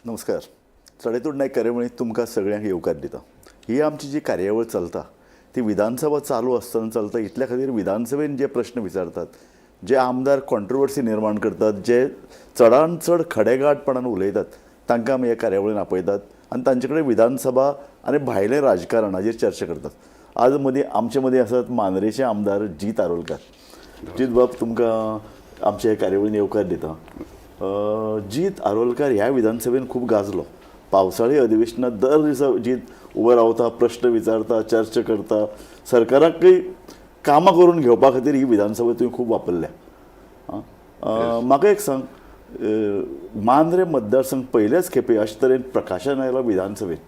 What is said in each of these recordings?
नमस्कार. चडेतूड नायक कार्यावळींत तुमकां सगळ्यांक येवकार दिता. ही आमची जी कार्यावळ चलता ती विधानसभा चालू आसतना चलता. इतल्या खातीर विधानसभेन जे प्रश्न विचारतात, जे आमदार कॉन्ट्रोवर्सी निर्माण करतात, जे चडांत चड खडेगाठपणान उलयतात, तांकां आमी ह्या कार्यावळीन आपयतात आनी तांचे कडेन विधानसभा आनी भायलें राजकारण हाजेर चर्चा करतात. आज आमचे मदीं आसात मांद्रेचे आमदार जीत आरोलकार. जीत बाब, तुमकां आमच्या ह्या कार्यावळीन येवकार दिता. जीत आरोलकार ह्या विधानसभेन खूब गाजलो. पावसाळी अधिवेशनात दर दिसा जीत उबो रावता, प्रश्न विचारता, चर्चा करता. सरकाराकय कामां करून घेवपा खातीर ही विधानसभा तुवें खूब वापरल्या. म्हाका एक सांग, मांद्रे मतदारसंघ पयलेच खेपे अशे तरेन प्रकाशन आयला विधानसभेत.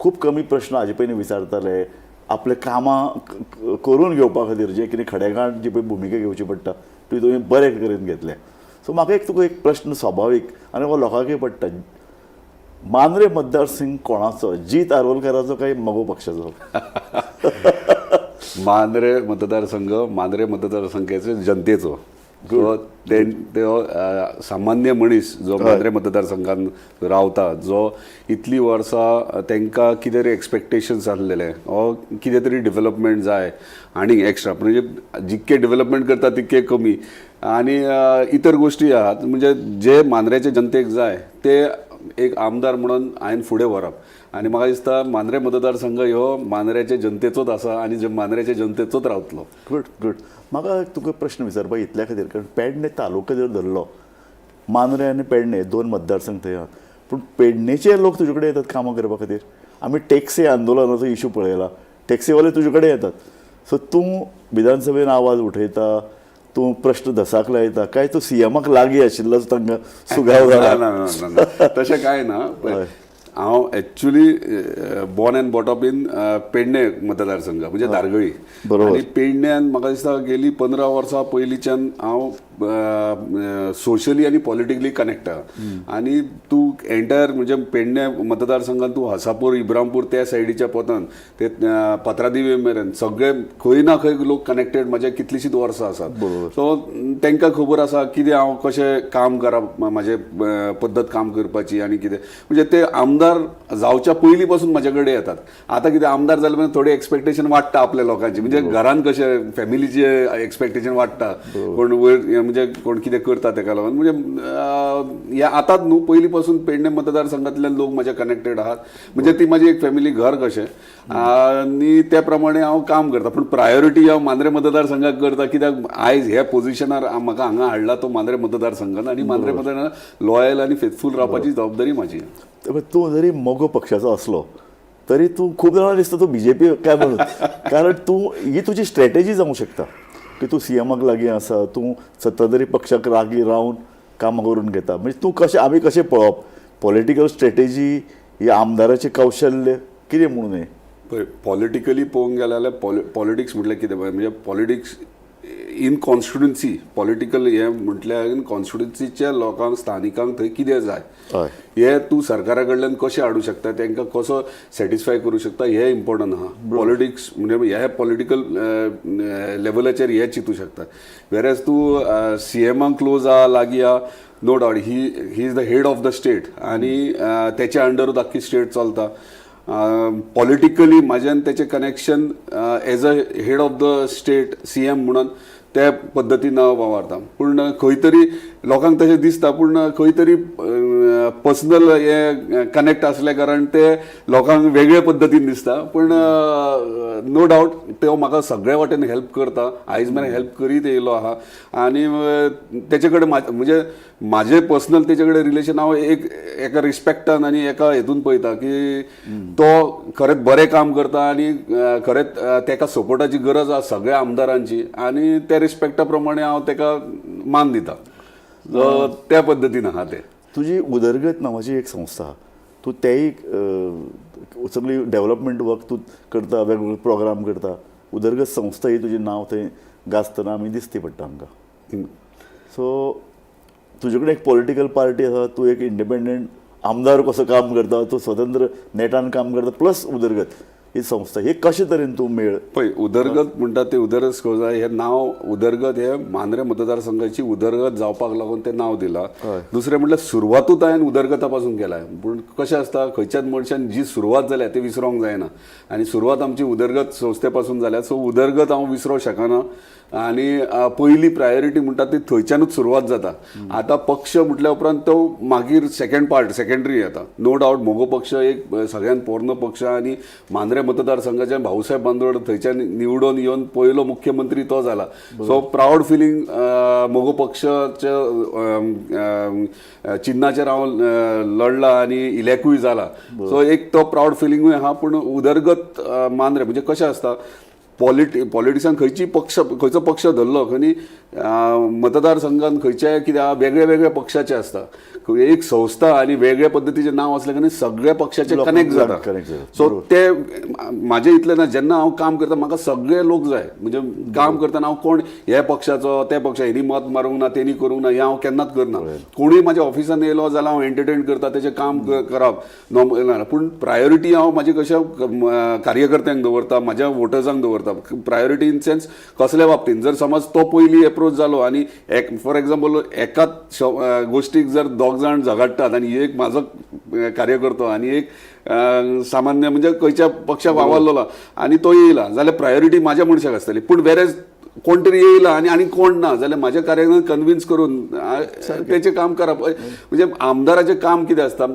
खूब कमी प्रश्न हाजे पयलीं विचारताले. आपले कामां करून घेवपा खातीर जे कितें खडेगांठ जी पळय भुमिका घेवची पडटा ती तुवें बरे करून घेतल्या. सो म्हाका तुका एक प्रश्न स्वाभावीक आनी हो लोकांकय पडटा. मांद्रे मतदारसंघ कोणाचो, जीत आरोलकाराचो काय मगो पक्षाचो? मांद्रे मतदारसंघाचे जनतेचो. सामान्य मनीस जो मांद्रे मतदारसंघात रावता, जो इतली वर्सां तांकां कितें तरी एक्सपेक्टेशन्स आसलेले, हो कितें तरी डेव्हलपमेंट जाय आनी एक्स्ट्रा, म्हणजे जितके डेव्हलपमेंट करता तितके कमी आणि इतर गोष्टी आहात. म्हणजे जे मांद्रेचे जनतेक जाय ते एक आमदार म्हणून हांवें फुडें व्हरप. आनी म्हाका दिसता मांद्रे मतदारसंघ ह्यो मांद्रेचे जनतेचोच आसा आनी जे मांद्रेचे जनतेचोच रावतलो. Good good. म्हाका तुका प्रश्न विचारपाक इतल्या खातीर, कारण पेडणे तालुको जर धरलो, मांद्रे आनी पेडणे दोन मतदारसंघ थंय आहात, पूण पेडणेचे लोक तुजे कडेन येतात कामां करपा खातीर. आमी टॅक्सी आंदोलनाचो इशू पळयला, टॅक्सीवाले तुजे कडेन येतात. सो तूं विधानसभेन आवाज उठयता, तूं प्रश्न धसाक लायता, काय तूं सीएमाक लागीं आशिल्लो तांकां सुगाव जाला? ना, तशें कांय ना. हांव actually born and bought up in Pedne मतदारसंघ, म्हणजे दारगळी. आनी पेडण्यान म्हाका दिसता गेली 15 वर्सां पयलींच्यान हांव सोशली आनी पॉलिटिकली कनेक्ट आहा. आनी तूं एंटायर म्हणजे पेडणे मतदारसंघात तूं हसापूर, इब्रामपूर त्या सायडीच्या पोतान ते पत्रादिवे मेरेन सगळे खंय ना खंय लोक कनेक्टेड म्हाजे कितलीशींच वर्सां आसात. सो तांकां खबर आसा कितें हांव कशें काम करप, म्हाजे पद्दत काम करपाची आनी कितें. म्हणजे ते आमदार जावच्या पयलीं पासून म्हाजे कडेन येतात. आतां कितें आमदार जाले म्हणजे थोडी एक्सपेक्टेशन वाडटा आपल्या लोकांची, म्हणजे घरान कशें फॅमिलीचे एक्सपेक्टेशन वाडटा, कोण वयर म्हणजे कोण कितें करता ताका लागून. म्हणजे ह्या आतांच न्हू, पयलीं पासून पेडणे मतदारसंघातल्यान लोक म्हाजे कनेक्टेड आहात. म्हणजे ती म्हाजी एक फॅमिली घर कशें, आनी त्या प्रमाणे हांव काम करता. पूण प्रायोरिटी हांव मांद्रे मतदारसंघाक करता, कित्याक आयज ह्या पोझिशनार म्हाका हांगा हाडला तो मांद्रे मतदारसंघान, आनी मांद्रे मतदारसंघात लॉयल आनी फेथफूल रावपाची जबाबदारी म्हाजी. तूं जरी मोगो पक्षाचो असलो तरी तूं खूब जाणां दिसता तूं बीजेपी काय म्हणून, कारण तूं ही तुजी स्ट्रॅटेजी जावंक शकता की तूं सीएमाक लागीं आसा, तूं सत्ताधारी पक्षाक लागीं रावन कामां करून घेता. म्हणजे तूं कशें, आमी कशें पळोवप पॉलिटिकल स्ट्रॅटेजी ही आमदाराचें कौशल्य कितें म्हणून हें? पळय, पॉलिटिकली पळोवंक गेले जाल्यार पॉलिटिक्स म्हटल्यार कितें पळय, म्हणजे पॉलिटिक्स इन कॉन्स्टिट्युन्सी, पॉलिटिकल हें म्हटल्यार इन कॉन्स्टिट्युन्सीच्या लोकांक, स्थानिकांक थंय कितें जाय हे तूं सरकारा कडल्यान कशें हाडूं शकता, तांकां कसो सॅटिस्फाय करूं शकता, हें इम्पॉर्टंट आहा. पॉलिटिक्स म्हणजे हे पॉलिटिकल लेवलाचेर हे चिंतूं शकता. वेरएज तूं सीएमाक क्लोज आहा, लागीं आहा, no doubt he is the head of the state आनी त्याच्या अंडरूच आख्खी स्टेट चलता. पॉलिटिकली म्हाज्यान तेचें connection as a head of the state CM म्हणून त्या पद्दतीन हांव वावरता. पूण खंय तरी लोकांक तशें दिसता, पूण खंय तरी पर्सनल हे कनेक्ट आसल्या कारण ते लोकांक वेगळे पद्दतीन दिसता. पूण नो डावट तो म्हाका सगळे वाटेन हेल्प करता, आयज मेरेन हेल्प करीत येयलो आहा. आनी तेचे कडेन म्हणजे म्हाजे पर्सनल तेचे कडेन रिलेशन हांव एका रिस्पेक्टान आनी एका हेतून पळयता की तो खरेंच बरें काम करता आनी खरेंच तेका सपोर्टाची गरज आसा सगळ्या आमदारांची, आनी त्या रिस्पेक्टा प्रमाणे हांव तेका मान दिता. त्या पद्दतीन आहा ते. तुजी उदरगत नांवाची एक संस्था आहा, तूं तेय सगळी डेव्हलपमेंट वर्क तूं करता, वेगवेगळे प्रोग्राम करता. उदरगत संस्था ही तुजें नांव थंय गाजतना आमी दिसती पडटा आमकां. सो तुजे कडेन एक पॉलिटिकल पार्टी आसा, तूं एक इंडिपेंडंट आमदार कसो काम करता, तूं स्वतंत्र नेटान काम करता, प्लस उदरगत. ही संस्था हे कशे तरेन तूं मेळ पळय उदरगत म्हणटा ते उदरगत स्कोजा हे नांव उदरगत हे मांद्रे मतदारसंघाची उदरगत जावपाक लागून ते नांव दिलां. दुसरें म्हणल्यार सुरवातूच हांवें उदरगता पासून केला. पूण कशें आसता खंयच्याच मनशान जी सुरवात जाल्या ती विसरोंक जायना आनी सुरवात आमची उदरगत संस्थे पासून जाल्या. सो उदरगत हांव विसरोंक शकना आनी पयली प्रायोरिटी म्हणटा ती थंयच्यानूच सुरवात जाता. आतां पक्ष म्हटल्या उपरांत तो मागीर सेकंड पार्ट सेकंडरी येता. नो डावट मोगो पक्ष एक सगळ्यात पोरनो पक्ष आनी मांद्रे मतदारसंघाचे भाऊसाहेब बांदोड थंयच्यान निवडून येवन पयलो मुख्यमंत्री तो जाला. सो प्राऊड फिलींग मोगो पक्षाच्या चिन्हाचेर हांव लढला आनी इलेक्टूय जाला. सो एक तो प्राऊड फिलींगूय आहा. पूण उदरगत मांद्रे म्हणजे कशें आसता पॉलिटिक्सान खंयचो पक्ष धरलो खंय मतदारसंघान खंयच्याय कित्याक वेगळे वेगळे पक्षाचे आसता. एक संस्था आनी वेगळ्या पद्दतीचें नांव असलें की सगळ्या पक्षाचे कनेक्ट जाता. सो ते म्हाजे इतलें ना जेन्ना हांव काम करता म्हाका सगळे लोक जाय. म्हणजे काम करतना हांव कोण हे पक्षाचो ते पक्षा हेणी मत मारूंक ना तेणी करूंक ना हें हांव केन्नाच करना. कोणूय म्हाज्या ऑफिसान येयलो जाल्यार हांव एंटरटेन करता तेजें काम करप नॉर्मल. पूण प्रायोरिटी हांव म्हाजे कशा कार्यकर्त्यांक दवरता म्हाज्या वोटर्सांक दवरता. प्रायोरिटी इन सेन्स कसल्या बाबतींत जर समज तो पयली एप्रोच जालो आनी फॉर एक्झाम्पल एकाच गोष्टीक जर दोग जाण झगडटात आनी एक म्हाजो कार्यकर्तो आनी एक सामान्य म्हणजे खंयच्या पक्षाक वावरलेलो आनी तो येयला जाल्यार प्रायोरिटी म्हाज्या मनशाक आसतली. पूण वेरेज कोण तरी येयला आनी कोण ना जाल्यार म्हाज्या कार्याक कन्विन्स करून तेचें काम करप. म्हणजे आमदाराचें काम कितें आसता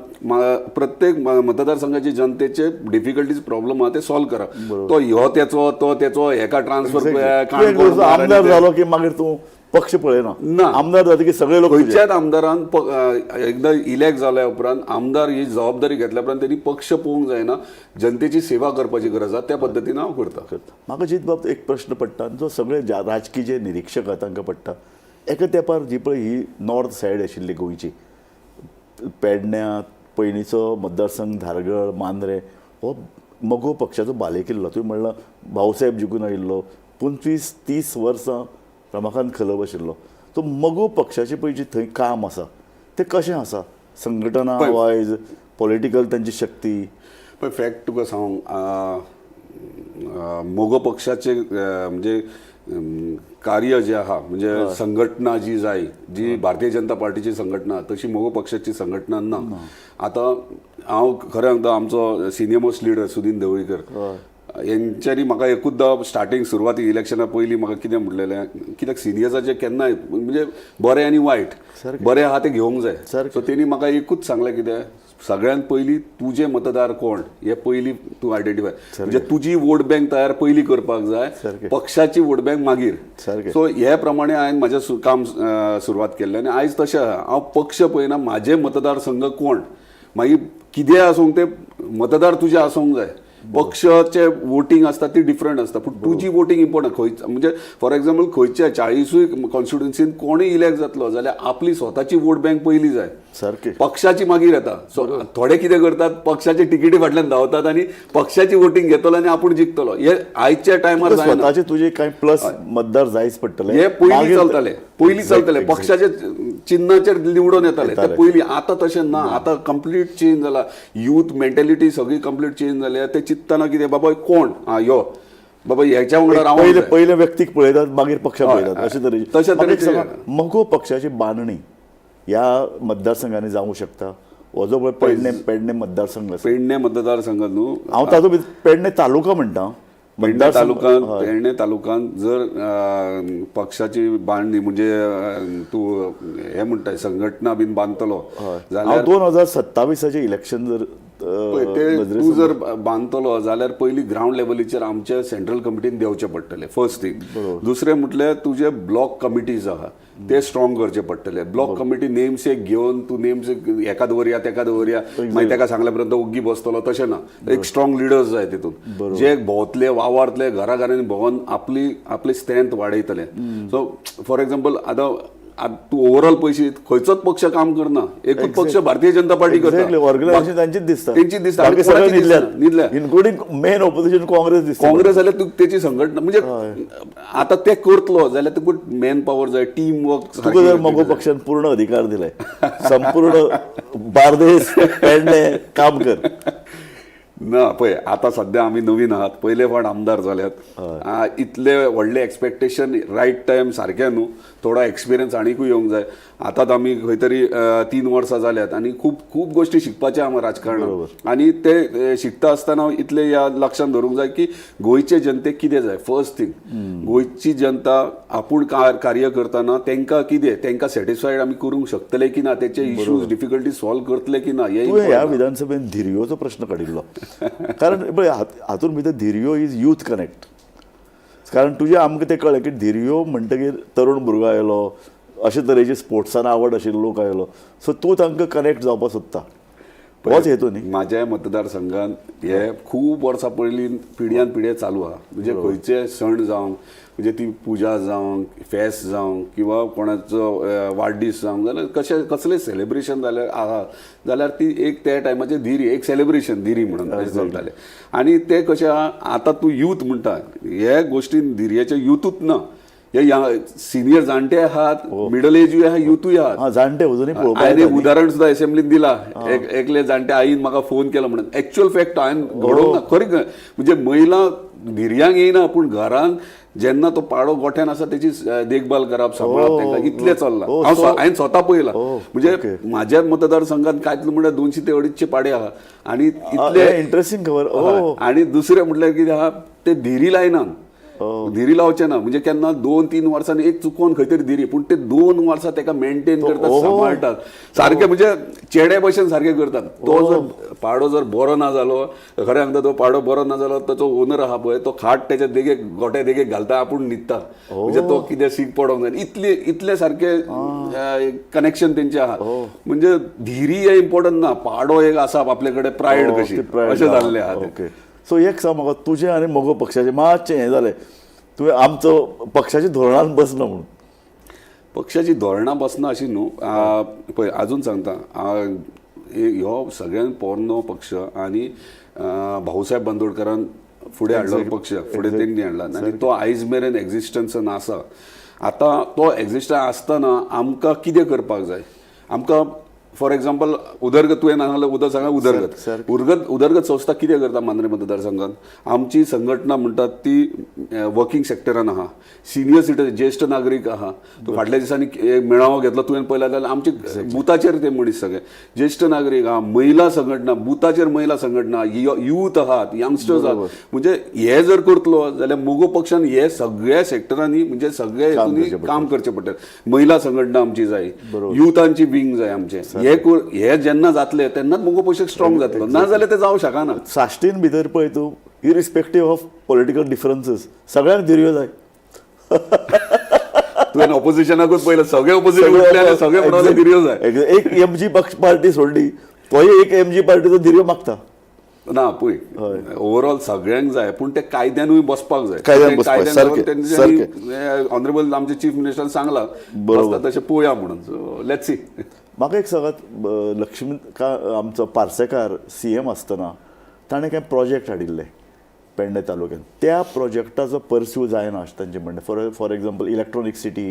प्रत्येक मतदारसंघाची जनतेचे डिफिकल्टीज प्रॉब्लेम आहा ते सॉल्व करप. तो ह्यो तेचो तो तेचो हेका ट्रान्सफर आमदार जालो की मागीर तूं पक्ष पळयना ना. आमदार जाता की सगळे लोक खंयच्याच आमदारान एकदा इलेक्ट जाल्या उपरांत आमदार ही जबाबदारी घेतल्या उपरांत त्यांनी पक्ष पळोवंक जायना. जनतेची सेवा करपाची गरज आसा त्या पद्दतीन हांव करता. म्हाका जित बाबत एक प्रश्न पडटा जो सगळे राजकीय जे निरीक्षक आहा तांकां पडटा. एका तेंपार जी पळय ही नॉर्थ सायड आशिल्ली गोंयची पेडण्यां पयलींचो मतदारसंघ धारगळ मांद्रे हो मोगो पक्षाचो बालेकिल्लो. तुवें म्हणलां भाऊसाहेब जिखून आयिल्लो 25-30 वर्सां रमाकांत खलप आशिल्लो. तो मोगो पक्षाचें पळय जी थंय काम आसा तें कशें आसा संघटना वायज पॉलिटिकल तांची शक्ती. पण फॅक्ट तुका सांग मोगो पक्षाचे म्हणजे कार्य जे आहा म्हणजे संघटना जी जाय जी भारतीय जनता पार्टीची संघटना तशी मोगो पक्षाची संघटना ना. आतां हांव खरें सांगता आमचो senior most leader Sudin Dhavalikar यांच्यानी म्हाका एकूचदा स्टार्टींग सुरवातीक इलेक्शना पयलीं म्हाका कितें म्हणलेलें कित्याक सिनियर्साचें केन्नाय म्हणजे बरें आनी वायट बरें आहा तें घेवंक जाय. सो तेणी म्हाका एकूच सांगलें कितें सगळ्यांत पयलीं तुजे मतदार कोण हे पयलीं तूं आयडेंटिफाय म्हणजे तुजी वोट बँक तयार पयलीं करपाक जाय पक्षाची वोट बँक मागीर. सो हे प्रमाणे हांवें म्हाजें काम सुरवात केल्लें आनी आयज तशें आहा हांव पक्ष पळयना म्हाजे मतदारसंघ कोण मागीर कितें आसूंक ते मतदार तुजे आसूंक जाय. पक्षाचे वोटिंग असता ती डिफरंट असता पूण तुजी वोटिंग इम्पॉर्टंट खंय म्हणजे फॉर एक्झाम्पल खंयच्या 40 कॉन्स्टिट्युन्सीन कोणूय इलेक्ट जातलो जाल्यार आपली स्वताची वोट बँक पयली जाय सारकें पक्षाची मागीर येता. सो थोडे कितें करतात पक्षाचे तिकेटी फाटल्यान धांवतात आनी पक्षाची वोटिंग घेतलो आनी आपूण जिखतलो. हे आयच्या टायमार स्वताचे तुजे कांय प्लस मतदार जायच पडटले. हे पयलीं चलतले पक्षाचे चिन्हाचेर निवडून येताले ते पयलीं. आतां तशें ना. आतां कंप्लीट चेंज जाला. यूथ मेंटॅलिटी सगळी कंप्लीट चेंज जाल्या. ते चित्तना कितें बाबा कोण यो बाबा ह्याच्या वांगडा पयले व्यक्तीक पळयतात मागीर पक्ष पळयतात अशे तरेन मोगो पक्षाची बांदणी ह्या मतदारसंघांनी जावंक शकता. हो जो पळय पेडणे मतदारसंघ पेडणे मतदारसंघ न्हू हांव तातूंत पेडणे तालुका म्हणटा. पेडणे तालुक्यांत जर पक्षाची बांदणी म्हणजे तूं हे म्हणटाय संघटना बीन बांदतलो जाल्यार 2027 इलेक्शन जर तूं जर बांदतलो जाल्यार पयलीं ग्रावंड लेवलीचेर आमच्या सेंट्रल कमिटीन देंवचें पडटलें फर्स्ट थिंग. दुसरें म्हटल्यार तुजे ब्लॉक कमिटीज आहा ते स्ट्रॉंग करचे पडटले. ब्लॉक कमिटी नेमसेक घेवन तूं नेमसेक एका दवरया तेका दवरया मागीर तेका सांगल्या पर्यंत ओग्गी बसतलो तशें ना. एक स्ट्रॉंग लिडर्स जाय तितून जे भोंवतले वावरतले घराघरांनी भोंवन आपली स्ट्रेंथ वाडयतले. सो फॉर एक्झाम्पल आतां तूं ओवरऑल पयशी खंयचोच पक्ष काम करना एकूच पक्ष भारतीय जनता पार्टी करता. ऑर्गनायझेशन तांचीच दिसता इन्क्लुडिंग मेन ऑपोजिशन काँग्रेस जाल्यार तूं तेची संघटना म्हणजे आतां ते करतलो जाल्यार तुका मेन पॉवर जाय टीम वर्क. तुका जर मोगो पक्षान पूर्ण अधिकार दिले संपूर्ण बार्देस पेडणे काम कर ना पळय आतां सध्या आमी नवीन आहात पयले फावट आमदार जाल्यात इतले व्हडले एक्सपेक्टेशन रायट टायम सारकें न्हू थोडो एक्सपिरियन्स आनीकूय येवंक जाय आतांच आमी खंय तरी 3 वर्सां जाल्यात आनी खूब खूब गोश्टी शिकपाचे आहा राजकारणात आनी ते शिकता आसतना इतले या लक्षांत धरूंक जाय की गोंयचे जनतेक कितें जाय फर्स्ट थिंग गोंयची जनता आपूण कार्य करतना तांकां सॅटिस्फायड आमी करूंक शकतले की ना तेचे इश्यूज डिफिकल्टी सॉल्व करतले की ना तुवें ह्या विधानसभेन धिरयोचो प्रश्न काडिल्लो कारण पळय हातूंत भितर धिरयो इज यूथ कनेक्ट कारण तुजें आमकां तें कळ्ळें की धिरयो म्हणटकीर तरूण भुरगो आयलो अशे तरेची स्पोर्ट्सान आवड आशिल्लो लोक आयलो सो तूं तांकां कनेक्ट जावपाक सोदता होच हेतू न्ही म्हाज्या मतदारसंघात हे खूब वर्सां पयलीं पिढ्यान पिढ्या चालू आहा म्हणजे खंयचे सण जावं म्हणजे ती पुजा जावं फेस्त जावं किंवा कोणाचो वाडदीस जावं जाल्यार कसलें सेलिब्रेशन जाल्यार आहा जाल्यार ती एक त्या टायमाचेर धिरी एक सेलिब्रेशन धिरी म्हणून अशें चलतालें आनी ते कशें आहा आतां तूं यूथ म्हणटा हे गोश्टीन धिरयेच्या युथूच ना हे सिनियर जाणटे आहात मिडल एजूय आहा युथूय आहात जाणटे अजुनूय हांवें एक उदाहरण सुद्दां असेंब्लीन दिला एकले जाणटे आईन म्हाका फोन केलो म्हणून एक्च्युअल फॅक्ट हांवें घडोवंक ना खरी म्हणजे महिला धिरयांक येयना पूण घरांत जेन्ना तो पाडो गोठ्यान आसा तेची देखभाल करप सांबाळप तांकां इतलें चल्लां हांवें स्वता पळयलां म्हणजे म्हाज्या मतदारसंघात कांयच म्हणल्यार 200 ते 250 पाडे आहा आनी इतले इंटरेस्टिंग खबर आनी दुसरें म्हटल्यार कितें आहा ते धिरी लायनात धिरी लावचे ना म्हणजे केन्ना 2-3 वर्सांनी एक चुकोवन खंय तरी धिरी पूण ते 2 वर्सां ताका मेंटेन करतात सांबाळटात सारके म्हणजे चेडे भशेन सारके करतात तो जर पाडो जर बरो ना जालो खरें सांगता तो पाडो बरो ना जालो ताचो ओनर आहा पळय तो खाट तेच्या देगेक गोठ्या देगेक घालता आपूण न्हिदता म्हणजे तो कितें सीक पडोंक जाय इतले सारके कनेक्शन तेंचे आहा म्हणजे धीरी हे इम्पॉर्टंट ना पाडो एक आसा आपले कडेन प्रायड कशी अशें जाल्लें आहा ओके सो एक सांग म्हाका तुजें आनी म्हगो पक्षाचें मातशें हें जालें तुवें आमचो पक्षाच्या धोरणान बसना म्हणून पक्षाची धोरणां बसना अशी न्हू पळय आजून सांगता ह्यो सगळ्यान पोरनो पक्ष आनी भाऊसाहेब बांदोडकरान फुडें हाडलो पक्ष फुडें तेंणी हाडला आनी तो आयज मेरेन एक्झिस्टन्सान आसा आतां तो एक्झिस्टन्स आसतना आमकां कितें करपाक जाय आमकां फॉर एक्झाम्पल उदरगत तुवें नाजाल्यार उदक सांगा उदरगत संस्था कितें करता मांद्रे मतदारसंघात आमची संघटना म्हणटात ती वर्किंग सेक्टरान आहा सिनियर सिटीजन ज्येश्ठ नागरीक आहा तो फाटल्या दिसांनी एक मेळावो घेतलो तुवें पळयला जाल्यार आमचे बुथाचेर ते मनीस सगळे ज्येश्ठ नागरीक आहा महिला संघटना बुथाचेर महिला संघटना यूथ आहात यंगस्टर्स आहात म्हणजे हे जर करतलो जाल्यार मोगो पक्षान हे सगळ्या सेक्टरांनी म्हणजे सगळ्या हितूंनी काम करचें पडटलें महिला संघटना आमची जाय युथांची विंग जाय आमचे हे जेन्ना जातले तेन्नाच मोगो पक्ष स्ट्रॉंग जातलो ना जाल्यार ते जावं शकना साश्टीन भितर पळय तूं इरिस्पेक्टीव ऑफ पॉलिटिकल डिफरन्सीस सगळ्यांक धिरयो जाय तुवें ऑपोजिशनाकूच पळयलें सगळे ऑपोजिशन उठले आनी सगळे म्हणून धिरयो जाय एक एमजी पक्ष पार्टी सोडली तोय एक एमजी पार्टीचो धिरयो मागता ना पळय ओवरऑल सगळ्यांक जाय पूण ते कायद्यानूय बसपाक जाय ऑनरेबल आमचे चीफ मिनिस्टरान सांगला बसता तशें पळोवया म्हणून सो लेट्स सी म्हाका एक सांगात लक्ष्मी आमचो पार्सेकार CM आसतना ताणें कांय प्रोजेक्ट हाडिल्ले पेडणे तालुक्यात त्या प्रोजेक्टाचो परस्यू जायना अशें तांचें म्हणणें फॉर एक्झाम्पल इलेक्ट्रॉनीक सिटी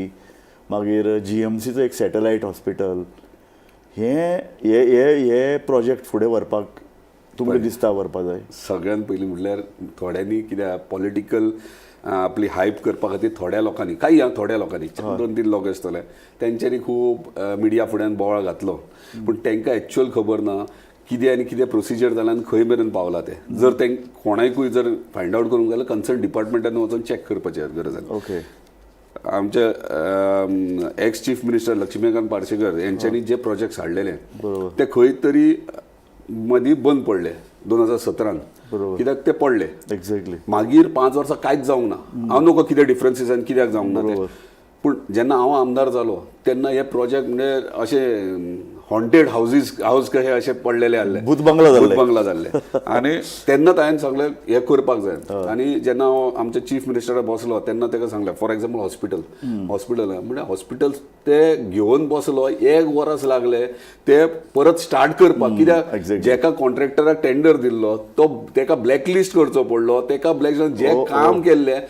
मागीर GMCचो एक सॅटेलायट हॉस्पिटल हे प्रोजेक्ट फुडें व्हरपाक तुमकां दिसता व्हरपाक जाय सगळ्यान पयलीं म्हटल्यार थोड्यांनी कित्याक पॉलिटिकल आपली हायप करपा खातीर थोड्या लोकांनी थोड्या लोकांनी 2-3 लोक आसतले तेंच्यांनी खूब मिडिया फुड्यान बोवाळ घातलो पूण तांकां एक्च्युअल खबर ना कितें आनी कितें प्रोसिजर जालें आनी खंय मेरेन पावला ते जर तें कोणाकूय जर फायंड आवट करूंक जाल्यार कन्सर्न डिपार्टमेंटान वचून चॅक करपाची गरज आसा ओके आमचे ex chief minister Laxmikant Parsekar यांच्यांनी जे प्रोजेक्ट्स हाडलेले ते खंय तरी मदीं बंद पडले 2017 कित्याक ते पडले एक्झॅक्टली मागीर 5 वर्सां कांयच जावंक ना हांव नोको कितें डिफरन्सीस आनी कित्याक जावंक ना ते पूण जेन्ना हांव आमदार जालो तेन्ना हे प्रोजेक्ट म्हणजे अशे हॉन्टेड हाऊस कशे अशे पडलेले आसले भूत बंगला जाल्ले आनी तेन्नाच हांवें सांगलें हें करपाक जाय आनी जेन्ना हांव आमच्या चीफ मिनिस्टराक बसलो तेन्ना ताका सांगलें फॉर एक्झाम्पल हॉस्पिटल म्हणजे हॉस्पिटल ते घेवन बसलो 1 वर्स लागले ते परत स्टार्ट करपाक कित्याक जेका कॉन्ट्रॅक्टराक टेंडर दिल्लो तो ताका ब्लॅकलिस्ट करचो पडलो ताका जे काम केल्लें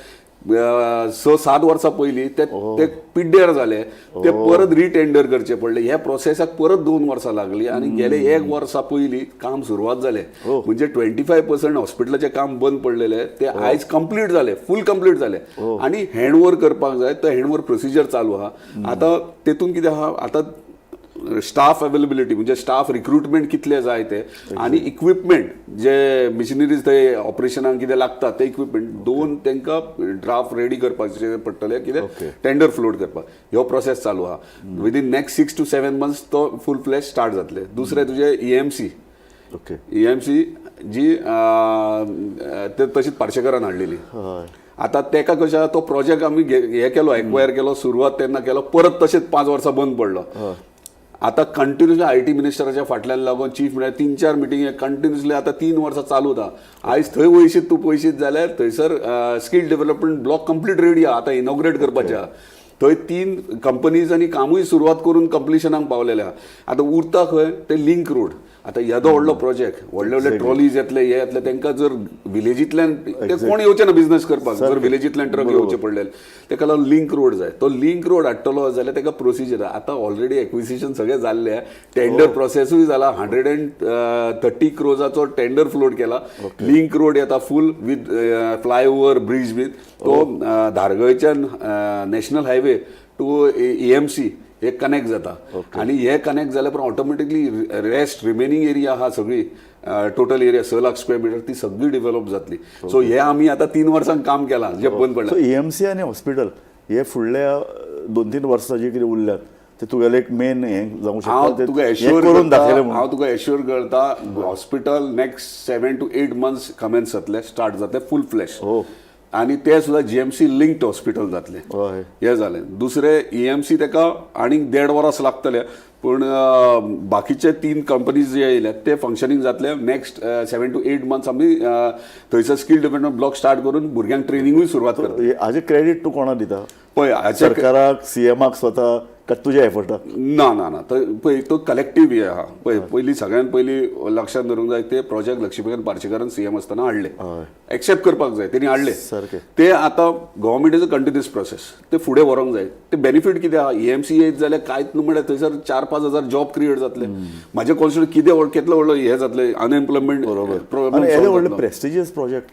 6-7 वर्सां पयलीं ते पिड्ड्यार जाले, ते परत रिटेंडर करचे पडले. ह्या प्रोसेसाक परत 2 वर्सां लागली आणि गेले 1 वर्सा पयलीं काम सुरवात जालें. म्हणजे 25% हॉस्पिटलाचें काम बंद पडलेले ते आयज कंप्लीट जाले, फूल कंप्लीट जाले. आणि हँडओव्हर करपाक जाय, तो हँडओव्हर प्रोसिजर चालू आहा. आता तेतून कितें आहा, आता स्टाफ अवेलेबिलिटी म्हणजे स्टाफ रिक्रुटमेंट कितले जाय ते आणि इक्विपमेंट जे मिशनरीज थंय ऑपरेशनाक कितें लागता ते इक्विपमेंट 2 तांकां ड्राफ्ट रेडी करपाचे पडटले, कितें टेंडर फ्लोट करपाक. ह्यो प्रोसेस चालू आहा. विदीन नेक्स्ट 6 to 7 months तो फूल फ्लॅश स्टार्ट जातले. दुसरे तुजे EMC जी ते तशीच पार्शेकरान हाडलेली. आता तेका कशें तो प्रोजेक्ट आमी हे केलो, एक्वायर केलो, सुरवात तेन्ना केलो, परत तशेंच 5 वर्सां बंद पडलो. आता कंटिन्युअसली IT मिनिस्टराच्या फाटल्यान लागून चीफ मिनिस्टर 3-4 मिटिंग कंटिन्युअसली आता 3 वर्सां चालू आहा. आयज थंय वयशीत तूं पयशीत जाल्यार थंयसर skill development block complete ready आहा, आतां इनॉग्रेट करपाचें आहा. थंय 3 कंपनीजांनी कामूय सुरवात करून कंप्लिशनाक पावलेले आहा. आतां उरता खंय ते लिंक रोड. आता येदो व्हडलो प्रोजेक्ट, व्हडले ट्रॉलीज येतले, हे येतले, तांकां जर विलेजींतल्यान ते कोण येवचे ना बिझनेस करपाक, जर विलेजींतल्यान ट्रक येवचे पडलेले, ताका लागून लिंक रोड जाय. तो लिंक रोड हाडटलो जाल्यार ताका प्रोसिजर आतां ऑलरेडी एक्विजिशन सगळें जाल्लें, टेंडर प्रोसेसूय जाला. 130 crores टेंडर फ्लोट केला. लिंक रोड येता फूल विथ फ्लायओव्हर ब्रिज विथ तो धारगळच्यान नॅशनल हायवे टू EMC हे कनेक्ट जाता. आणि हे कनेक्ट जाल्या उपरांत ऑटोमॅटिकली रेस्ट रिमेनिंग एरिया हा सगळी total area 6 lakh square metre ती सगळी डेव्हलप जातली. सो हे आमी आता 3 वर्सांक काम केलां जे बंद पडलें. EMC आनी हॉस्पिटल हे फुडल्या 2-3 वर्सां जे कितें उरल्यात ते तुगेलें एक मेन हें जावंक शकता. हांव तुका एश्युअर करता hospital next 7 to 8 months Cummins जातले, स्टार्ट जातले फूल फ्लॅश. आणि ते सुद्धा GMC लिंक्ड हॉस्पिटल जातले. हे जालें. दुसरे EMC ताका आनीक 1.5 वर्स लागतले, पूण बाकीचे 3 कंपनीज जे येयले ते फंक्शनींग जातले. नेक्स्ट 7 to 8 months आमी थंयसर स्कील डेव्हलपमेंट ब्लॉक स्टार्ट करून भुरग्यांक ट्रेनिंगूय सुरवात करता. हाजे क्रेडीट तूं कोणाक दिता? पळय सरकाराक, CMाक स्वता काय तुज्या एफर्टाक? ना पळय तो कलेक्टिव्ह हे आहा. पळय पयलीं सगळ्यान पयलीं लक्षात धरूंक जाय ते प्रोजेक्ट लक्ष्मीकांत पार्सेकरान CM आसतना हाडले. एक्सेप्ट करपाक जाय, तेणी हाडले. ते आतां government is a continuous process, ते फुडें व्हरोंक जाय. ते बेनिफीट कितें आहा, EMC येयत जाल्यार कांयच न्हू म्हळ्यार थंयसर 4-5 हजार जॉब क्रिएट जातले. म्हाजे कॉन्स्टिट्युएंट कितलो व्हडलो हे जातले अनएम्प्लॉयमेंट. व्हडले प्रेस्टिजियस प्रोजेक्ट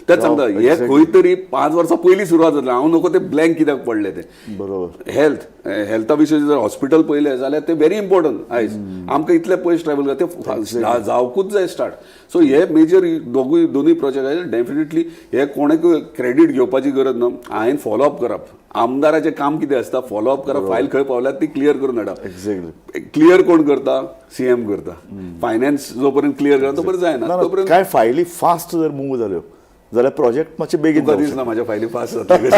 तेच सांगता. हे खंय तरी 5 वर्सां पयलीं सुरवात जातले. हांव नको ते ब्लँक कित्याक पडले ते. बरोबर. हेल्था विशयी जर हॉस्पिटल पयलें जाल्यार ते व्हेरी इम्पॉर्टंट. आयज आमकां इतले पयस ट्रॅव्हल करता ते जावकूच जाय स्टार्ट. सो हे मेजर दोनूय प्रोजेक्ट आहे. डेफिनेटली हे कोणाकूय क्रेडीट घेवपाची गरज ना. हांवें फॉलोअप करप. आमदाराचें काम कितें आसता, फॉलोअप करप. फायल खंय पावल्यार ती क्लियर करून हाडप. क्लियर कोण करता? CM करता. फायनान्स जो पर्यंत क्लियर करता तो पर्यंत जायना. तोपर्यंत काय फायली फास्ट जर मूव जाल्यो जाल्यार प्रोजेक्ट मातशे बेगीन दिसना म्हाज्या फायली फास्ट जातले.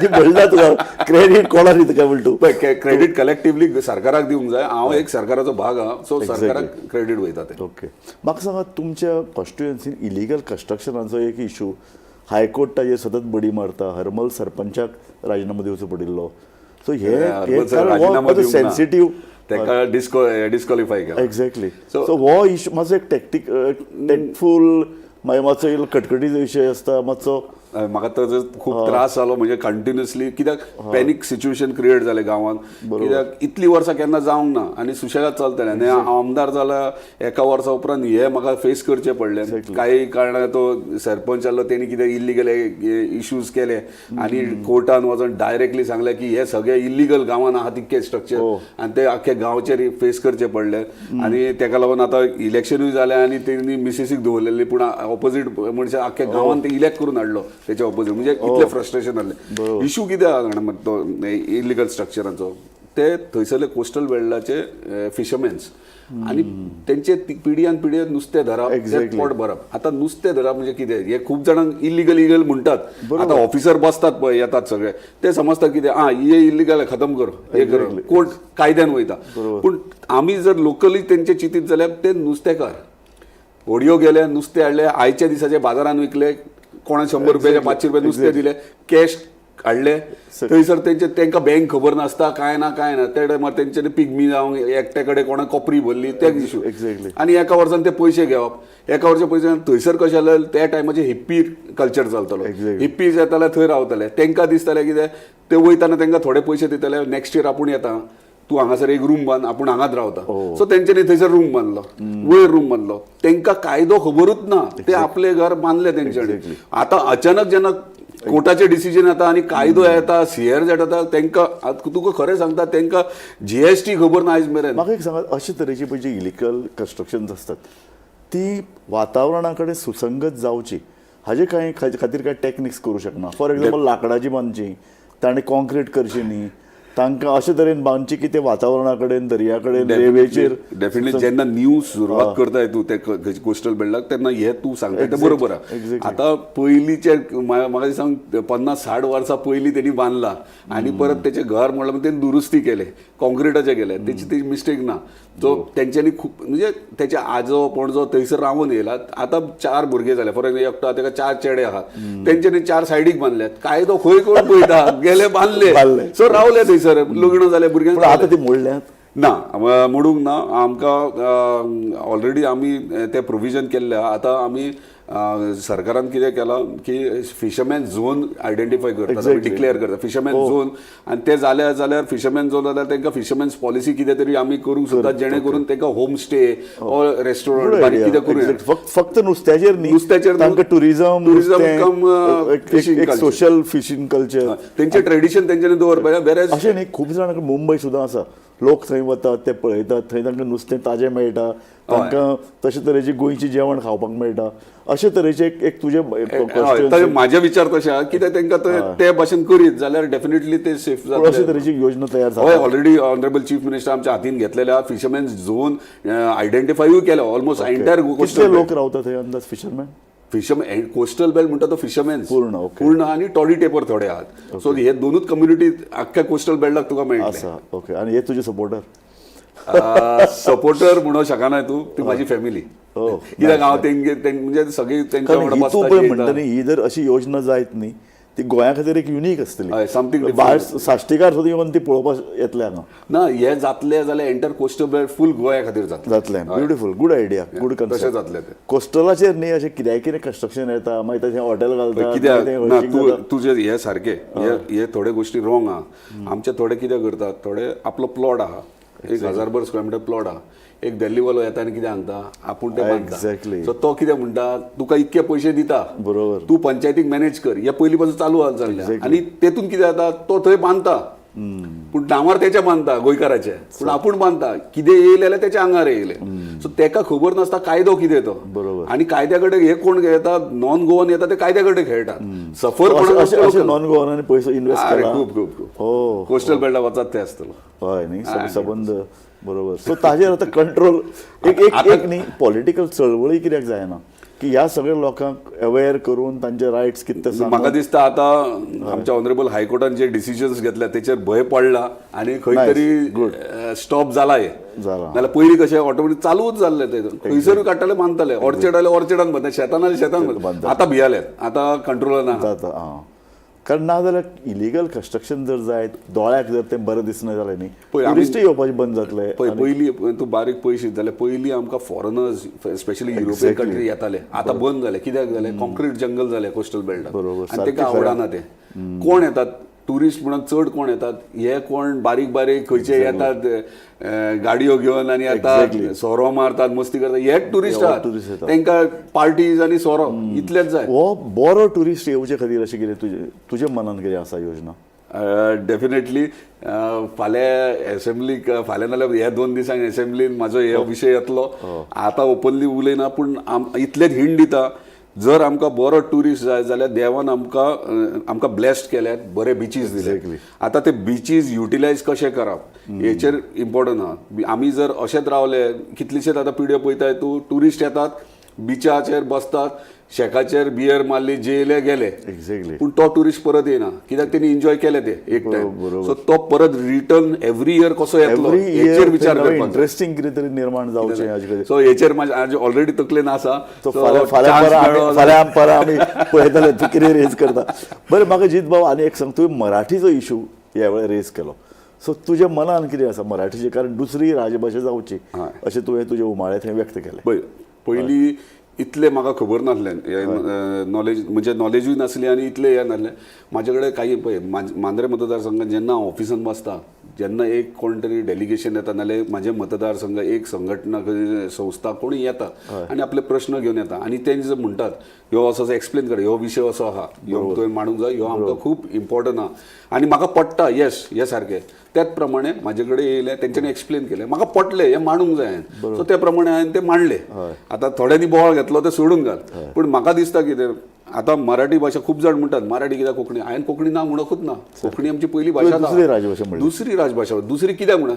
म्हणला तुका क्रेडीट कोणाक दिता काय म्हणटा तूं? क्रेडीट कलेक्टिवली सरकाराक दिवंक जाय. हांव एक सरकाराचो भाग आहा, सो सरकाराक क्रेडीट वयता ते. ओके. म्हाका सांगा, तुमच्या कॉन्स्टिट्युएन्सीन इलिगल कन्स्ट्रक्शनाचो एक इशू हायकोर्ट ताजेर सतत बडी मारता. हरमल सरपंचाक राजिनामो दिवचो पडिल्लो. सो हे सेन्सिटीव ताका डिस्क्वॉलिफाय केला. एक्झॅक्टली. सो हो इशू मातसो एक टॅक्टफूल मागीर मातसो कटकटीचो विशय आसता मातसो. म्हाका तर खूप त्रास जालो. म्हणजे कंटिन्युअसली कित्याक पॅनीक सिच्युएशन क्रिएट जालें गांवांत. कित्याक इतली वर्सां केन्ना जावंक ना आनी सुशेगाद चलतलें. आनी आमदार जाला 1 वर्सा उपरांत हे म्हाका फेस करचें पडलें. काही कारणान तो सरपंच आसलो, तेणी कितें इल्लिगल इश्यूज केले आनी कोर्टान वचून डायरेक्टली सांगलें की हे सगळे इल्लिगल गांवांत आहा तितके स्ट्रक्चर आनी ते आख्खे गांवचेर फेस करचें पडलें. आनी तेका लागून आतां इलेक्शनूय जालें आनी तेणी मिसेसीक दवरलेली, पूण ऑपोजीट मनशां आख्ख्या गांवांत ते इलेक्ट करून हाडलो त्याच्या ऑपोजीट. म्हणजे इतले फ्रस्ट्रेशन जाल्ले. इशू कितें आहा तो इलिगल स्ट्रक्चराचो, ते थंयसरले कोस्टल बेल्टाचे फिशरमॅन्स आनी तेंचे पिडयान पिडयान नुस्तें धरप, पोट भरप. आतां नुस्तें धरप म्हणजे कितें, हे खूब जाणांक इल्लिगल म्हणटात. आतां ऑफिसर बसतात पळय, येतात सगळे, ते समजतात कितें हे इल्लिगल खतम कर, हे कर, कोर्ट कायद्यान वयता. पूण आमी जर लोकली तेंचे चिंतीत जाल्यार ते नुस्तेकार व्हडयो गेले, नुस्तें हाडले, आयच्या दिसाचे बाजारान विकले, कोणा 100 रुपयाचे 500 रुपया नुस्तें दिले, कॅश काडले थंयसर तांकां बँक खबर नासता काय ना त्या टायमार तेंच्यांनी पिगमी जावंक एकट्या कडेन कोणाक कोपरी भरली ते इश्यू Exactly. आनी एका वर्सान ते पयशे घेवप एका वर्सा पयशे थंयसर कशें जालें त्या टायमाचेर हिप्पी कल्चर चलतालो Exactly. हिप्पीज येताले थंय रावताले तांकां दिसतालें कितें ते वयताना तांकां थोडे पयशे दिताले नेक्स्ट इयर आपूण येता तूं हांगासर एक रूम बांद आपूण हांगाच रावता सो तेंच्यांनी थंयसर रूम बांदलो वयर रूम बांदलो तांकां कायदो खबरूच ना ते आपले घर बांदले तेंच्यांनी आतां अचानक जेन्ना कोर्टाचे डिसिजन येता आनी कायदो येता सीआर येता तांकां तुका खरें सांगता तांकां जीएसटी खबर ना आयज मेरेन म्हाका एक सांगात अशे तरेची पळय जी इलिगल कन्स्ट्रक्शन्स असतात ती वातावरणा कडेन सुसंगत जावची हाजे कांय खातीर कांय टॅक्निक्स करूं शकना फॉर एक्झाम्पल लाकडाची बांदची ताणें कॉन्क्रीट करची न्ही तांकां अशे तरेन बांदची की ते वातावरणा कडेन दर्या कडेन रेवेचेर डेफिनेटली जेन्ना न्यू सुरवात करताय तूं ते कोस्टल बेल्टाक तेन्ना हे तूं सांगता ते बरोबर आहा आतां पयलींचे म्हाका सांग 50-60 वर्सां पयलीं तेणी बांदला आनी परत तेचें घर म्हणल्यार तेणी दुरुस्ती केले कॉन्क्रिटाचे केले तेची ती मिस्टेक ना तो तेंच्यांनी खूब म्हणजे तेचे आजो पणजो थंयसर रावून येयला आतां 4 भुरगे जाले फॉर एक्झाम्पल एकटो ताका 4 चेडे आहात तेंच्यांनी 4 सायडीक बांदल्यात कायदो खंय कोण पळयता गेले बांदले सो रावले थंयसर लग्न जाले भुरग्यांक आतां ती मोडल्यात ना मोडूंक ना आमकां ऑलरेडी आमी ते प्रोविजन केल्ले आतां आमी सरकारान कितें केलां की फिशरमॅन झोन आयडेंटिफाय करता डिक्लेअर करता फिशरमॅन झोन आनी ते जाल्यार फिशरमॅन झोन जाल्यार तांकां फिशरमॅन्स पॉलिसी कितें तरी आमी करूंक सोदता जेणे करून तांकां होम स्टे ऑर रेस्टॉरंट बारीक कितें करूं फक्त नुस्त्याचेर न्ही नुस्त्याचेर तांकां टुरिजम कम सोशल फिशींग कल्चर तेंचें ट्रेडिशन तेंच्यांनी दवरपाक वेरेज अशें न्ही खूब जाणांक मुंबय सुद्दां आसा लोक थंय वतात ते पळयतात थंय तांकां नुस्तें ताजें मेळटा तांकां तशे तरेची गोंयची जेवण खावपाक मेळटा अशे तरेचे एक तुजे म्हाजे विचार तशे आहा कित्याक तांकां ते भाशेन करीत जाल्यार डेफिनेटली ते सेफ जाता अशे तरेची योजना तयार हय जाता ऑलरेडी ऑनरेबल चीफ मिनिस्टर आमच्या हातीन घेतलेले आहा फिशरमॅन झोन आयडेंटिफायूय केला ऑलमोस्ट एंटायर कितले लोक रावता थंय अंदाज फिशरमॅन फिशरमॅन कोस्टल बेल्ट म्हणटा तो फिशरमॅन पूर्ण, पूर्ण आनी टॉडी टेपर थोडे आहात सो हे दोनूच कम्युनिटी आख्ख्या कोस्टल बेल्टाक तुका मेळटा आसा ओके आनी हे तुजे सपोर्टर सपोर्टर म्हणूं शकना तूं ती म्हाजी फॅमिली कित्याक हांव म्हणजे सगळी तेंच्या वांगडा तूं पळय म्हणटा न्ही ही जर अशी योजना जायत न्ही ती गोंया खातीर एक युनीक आसतली समथींग भायर साश्टीकार सुद्दां येवन ती पळोवपाक येतले हांगा ना हे जातले जाल्यार एंटर कोस्टल बेल्ट फूल गोंया खातीर जातलें ब्युटिफूल गूड आयडिया गूड तशें कन्सेप्ट जातलें ते कोस्टलाचेर न्ही अशें कितें कन्स्ट्रक्शन येता मागीर तशें हॉटेल घालता कित्याक ना तुजे हे सारके हे थोडे गोश्टी रॉंग आहा आमचे थोडे कितें करतात थोडे आपलो प्लॉट आहा 1000 स्क्वेअर मिटर प्लॉट आहा एक दिल्लीवालो येता आनी कितें सांगता आपूण ते बांदता सो तो कितें म्हणटा तुका इतके पयशे दिता बरोबर तूं पंचायतीक मॅनेज कर हे पयलीं पासून चालू आहा जाल्लें आनी तेतून कितें जाता तो थंय बांदता पूण नांवार तेच्या बांदता गोंयकाराचे पूण आपूण बांदता कितें येयले जाल्यार तेच्या आंगार येयले सो तेका खबर नासता कायदो कितें तो बरोबर आनी कायद्या कडेन हे कोण येता नॉन गोवन येता ते कायद्या कडेन खेळटात सफर नॉन गोवनांनी पयसो इन्वेस्ट केला खूब खूब खूब कोस्टल बेल्टा वचत ते आसतलो हय न्ही सबंद बरोबर सो ताजेर आतां कंट्रोल एक न्ही पॉलिटिकल चळवळी कित्याक जायना की ह्या सगळ्या लोकांक अवेअर करून तांचे रायट्स कितें म्हाका दिसता आतां आमच्या ऑनरेबल हायकोर्टान जे डिसिजन्स घेतल्या तेचेर भंय पडला आनी खंय तरी स्टॉप जाला हे नाल्यार पयलीं कशें ऑटोमॅटीक चालूच जाल्लें ते खंयसरूय काडटाले बांदताले ऑर्चर्ड जाल्यार ऑर्चर्डान बांदता शेतान जाल्यार शेतान बांदता आतां भियाले आतां कंट्रोलान जाता कारण ना जाल्यार इलिगल कन्स्ट्रक्शन जर जायत दोळ्याक जर तें बरें दिसना जालें न्ही टुरिस्टूय येवपाचे बंद जातले पयलीं तूं बारीक पयशे जाल्यार पयलीं आमकां फॉरेनर्स स्पेशली युरोपियन कंट्री येताले आतां बंद जाले कित्याक जाले कॉन्क्रीट जंगल जाले कोस्टल बेल्टाक आनी ताका आवडना ते कोण येतात टुरिस्ट म्हणून चड कोण येतात हे कोण बारीक बारीक खंयचे येतात गाडयो घेवन आनी येतात सोरो मारतात मस्ती करतात हे टुरिस्ट आहात तांकां पार्टीज आनी सोरो इतलेच जाय हो बरो टुरिस्ट येवचे खातीर अशें कितें तुजे मनान कितें आसा योजना डेफिनेटली फाल्यां एसेंब्लीक फाल्यां नाल्यार हे 2 दिसांक एसेंब्लीन म्हाजो हे विशय येतलो आतां ओपनली उलयना पूण इतलेच हिंट दिता जर आमकां बरो टुरिस्ट जाय जाल्यार देवान आमकां ब्लेस्ड केल्यात बरे बिचीस दिले आतां ते बिचीस युटिलायज कशें करप हेचेर इम्पॉर्टंट आहा आमी जर अशेंच रावले कितलेशेच आतां पिड्यो पळयताय तूं टुरिस्ट येतात बिचाचेर बसतात, शेकाचेर बियर मारली, जेले गेले. एक्झॅक्टली. पूण तो टुरिस्ट परत येना, कित्याक त्यांनी एन्जॉय केले ते एक टाइम. बरोबर. सो तो परत रिटर्न एवरी इयर कसो येतलो हेचेर विचार करपाक जाय. इंटरेस्टिंग कितें तरी निर्माण जावचें हाजे खातीर. सो हेचेर म्हाजे ऑलरेडी तकलेन आसा. तो फाल्यां परां आमी पळयतले तूं कितें रेज करता. बरें, म्हाका जीत भाऊ आनी एक सांग, तुवें मराठीचो इशू ह्या वेळार रेज केलो. सो तुज्या मनान कितें आसा मराठीचें, कारण दुसरी राजभाशा जावची अशें तुवें तुजे उमाळे थंय व्यक्त केलें. पयलीं इतलें म्हाका खबर नासलें, नॉलेज म्हणजे नॉलेजूय नासली आनी इतलें हें नासलें. म्हाजे कडेन काही पळय मांद्रे मतदारसंघात जेन्ना हांव ऑफिसान बसता, जेन्ना एक कोण तरी डेलिगेशन येता नाल्यार म्हाजे मतदारसंघ एक संघटना संस्था कोणी येता आनी आपले प्रश्न घेवन येता आनी ते जे म्हणटात ह्यो असो एक्सप्लेन कर, ह्यो विशय असो आहा, ह्यो तुवें मांडूंक जाय, ह्यो आमकां खूब इम्पॉर्टंट आहा आनी म्हाका पडटा. येस, हे सारकें. त्याच प्रमाणे म्हाजे कडेन येयले, तेंच्यांनी एक्सप्लेन केलें, म्हाका पटलें, हें मांडूंक जाय. सो त्या प्रमाणे हांवें तें मांडलें. आतां थोड्यांनी बोवाळ घेतलो ते सोडून घाल, पूण म्हाका दिसता कितें, आता मराठी भाषा खूप जण म्हणतात मराठी कित्याक कोंकणी. हांवें कोंकणी ना म्हणकूच ना. कोंकणी आमची पहिली भाषा, दुसरी राजभाषा म्हणली. दुसरी राजभाषा. दुसरी कित्याक म्हणा,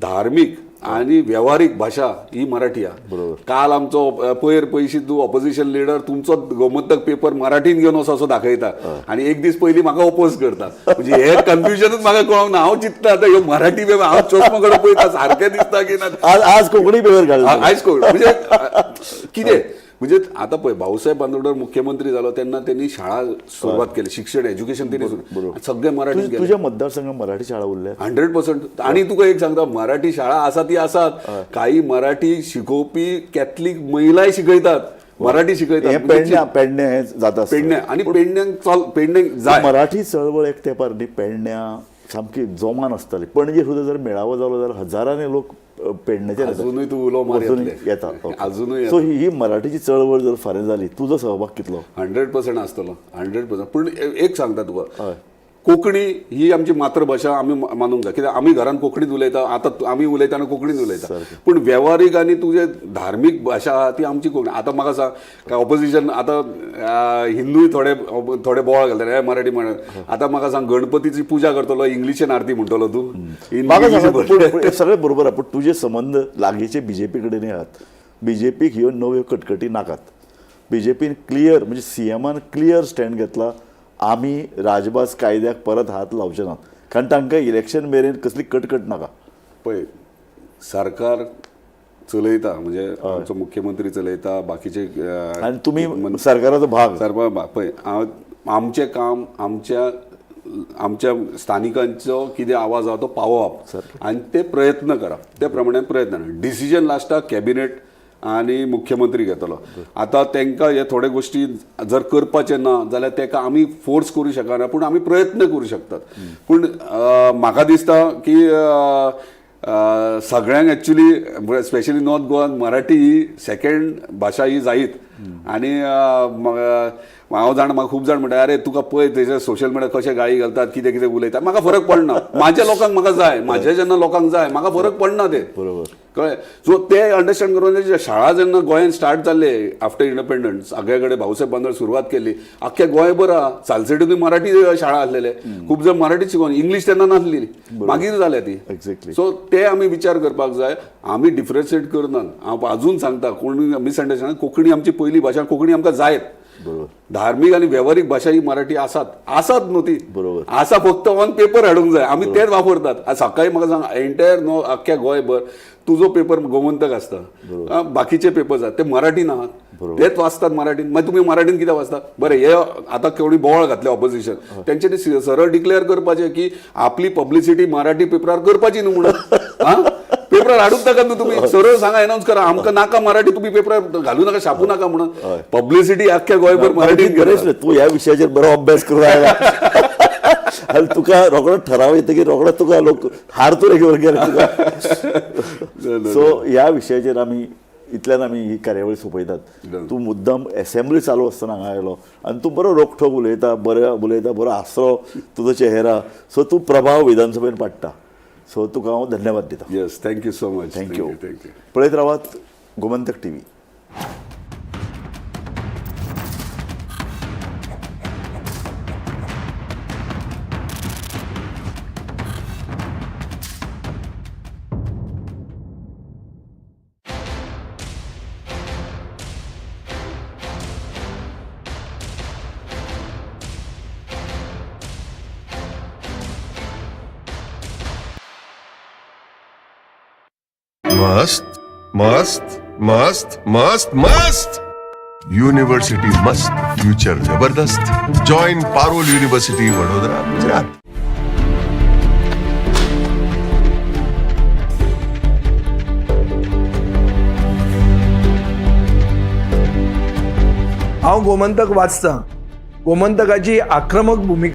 धार्मीक आणि व्यावहारिक भाषा ही मराठी आहे. काल आमचो पयशी तूं ऑपोजिशन लिडर तुमचो गोमंतक पेपर मराठीन घेवन असो दाखयता आणि एक दीस पयलीं म्हाका ओपोज करता. म्हणजे हे कन्फ्युजनच म्हाका कळोंक ना. हांव चिंतता आतां ह्यो मराठी पेपर, हांव चश्मा कडेन पळयता सारकें दिसता की ना आज कोंकणी पेपर घालता. आयज कोंकणी म्हणजे कितें म्हणजे आता पळय भाऊसाहेब बांदोडकर मुख्यमंत्री जालो तेन्ना त्यांनी शाळा सुरुवात केली, शिक्षण एज्युकेशन त्यांनी सगळे मराठी केले. तुझ्या मतदारसंघात मराठी शाळा उरल्या 100%. आणि तुका एक सांगता, मराठी शाळा आसा ती आसात. काही मराठी शिकोवपी कॅथलीक महिलाय शिकयतात, मराठी शिकयतात. पेडण्या हे जाता पेडण्या आणि पेडण्यांक जाय. मराठी चळवळ एक तेंपार न्ही पेडण्या सामकी जोमान आसताली. पणजे सुद्दां जर मेळावो जालो जाल्यार हजारांनी लोक पेडण्याचेर अजूनय तूं उलो मार येता. अजूनय. सो ही मराठीची चळवळ जर फारीक जाली, तुजो सहभाग कितलो? 100% आसतलो, 100%. पूण एक सांगता तुका, कोंकणी ही आमची मातृभाषा आमी मानूंक जाय. कित्याक आमी घरान कोंकणीत उलयता, आतां आमी उलयतना कोंकणीत उलयता. पूण वेव्हारीक आनी तुजे धार्मीक भाशा आहा ती आमची कोंकणी. आतां म्हाका सांग, काय ऑपोजिशन आतां हिंदूय थोडे बोवाळ घालतात, हे मराठी म्हणत. आतां म्हाका सांग, गणपतीची पुजा करतलो इंग्लिशीन आरती म्हणटलो तूं? सगळें बरोबर आहा, पूण तुजे संबंध लागींचे बीजेपी कडेनय आहात. बीजेपीक ह्यो नव्यो कटकटी नाकात. बीजेपीन क्लियर म्हणजे सीएमान क्लियर स्टँड घेतला, आमी राजभास कायद्याक परत हात लावचे नात, कारण तांकां इलेक्शन मेरेन कसली कटकट नाका. पळय सरकार चलयता, म्हणजे आमचो मुख्यमंत्री चलयता, बाकीचे आनी तुमी सरकाराचो भाग. पळय आमचें काम आमच्या स्थानिकांचो कितें आवाज आहा तो पावोवप आनी ते प्रयत्न करप. ते प्रमाणे प्रयत्न. डिसिजन लास्टाक कॅबिनेट आणि मुख्यमंत्री घेतलो. आता तांकां हे थोडे गोष्टी जर करपाचे ना जाल्यार ताका आमी फोर्स करूं शकना, पूण आमी प्रयत्न करूं शकतात. पूण म्हाका दिसता की सगळ्यांक एक्चुली स्पेशली नॉर्थ गोवान मराठी ही सेकंड भाशा ही जायत. आनी हांव जाण म्हाका खूब जाण म्हणटा, अरे तुका पळय तेजे सोशल मिडिया कशे गाळी घालतात, कितें कितें उलयतात, म्हाका फरक पडना. म्हाज्या लोकांक म्हाका जाय, म्हाज्या जेन्ना लोकांक जाय म्हाका फरक पडना ते. बरोबर कळ्ळें? सो ते अंडरस्टँड करून शाळा जेन्ना गोंयांत स्टार्ट जाल्ले आफ्टर इंडिपेंडन्स, सगळे कडेन भाऊसाहेब बांदोड सुरवात केली. आख्ख्या गोंयभर सालसेटीनूय मराठी शाळा आसलेले, खूब जण मराठी शिकोवन, इंग्लीश तेन्ना नासली, मागीर जाल्या ती. एक्झॅक्टली. सो ते आमी विचार करपाक जाय. आमी डिफरन्शिएट करनात. हांव अजून सांगता, कोण मिसअंडरस्टँड, कोंकणी आमची पयली भाशा, कोंकणी आमकां जायत. धार्मीक आणि व्यावहारिक भाषा ही मराठी आसात न्हू ती. बरोबर आसा, फक्त ऑन पेपर हाडूंक जाय. आमी तेच वापरतात. सकाळी म्हाका सांग, एंटायर नो अख्ख्या गोंयभर तुजो पेपर गोमंतक आसता, बाकीचे पेपर्स आहात ते मराठीन आहात, तेच वाचतात मराठीन. मागीर तुमी मराठीन कित्याक वाचता? बरें, हे आतां केवढी बोवाळ घातले ऑपोजिशन, तेंच्यांनी सरळ डिक्लेअर करपाचें की आपली पब्लिसिटी मराठी पेपरार करपाची न्हू म्हणून. पेपरार हाडूंक नाका न्हू तुम्ही, सरळ सांगा, अनाउन्स करा, आमकां नाका मराठी, तुम्ही पेपरार घालू नका, छापू नका म्हणून. पब्लिसिटी अख्ख्या गोंयभर मराठीन गरज. तूं ह्या विशयाचेर बरो अभ्यास करून आयला आनी तुका रोखडो ठराव येतकीर रोखडो तुका लोक हारतुरे घेवन गेले तुका. सो ह्या विशयाचेर आमी इतल्यान आमी ही कार्यावळी सोंपयतात. तूं मुद्दम असेंब्ली चालू आसतना हांगा आयलो आनी तूं बरो रोखठोक उलयता, बरो हांसरो तुजो चेहरा. सो तूं प्रभाव विधानसभेन पाडटा. सो तुका हांव धन्यवाद दिता. Yes, thank you so much. Thank you. पळयत रावात गोमंतक TV. मस्त मस्त मस्त मस्त मस्त युनिव्हर्सिटी मस्त फ्युचर जबरदस्त जॉईन पारोल युनिव्हर्सिटी वडोदरा गुजरात. हांव गोमंतक वाचतां. गोमंतकाची आक्रमक भूमिका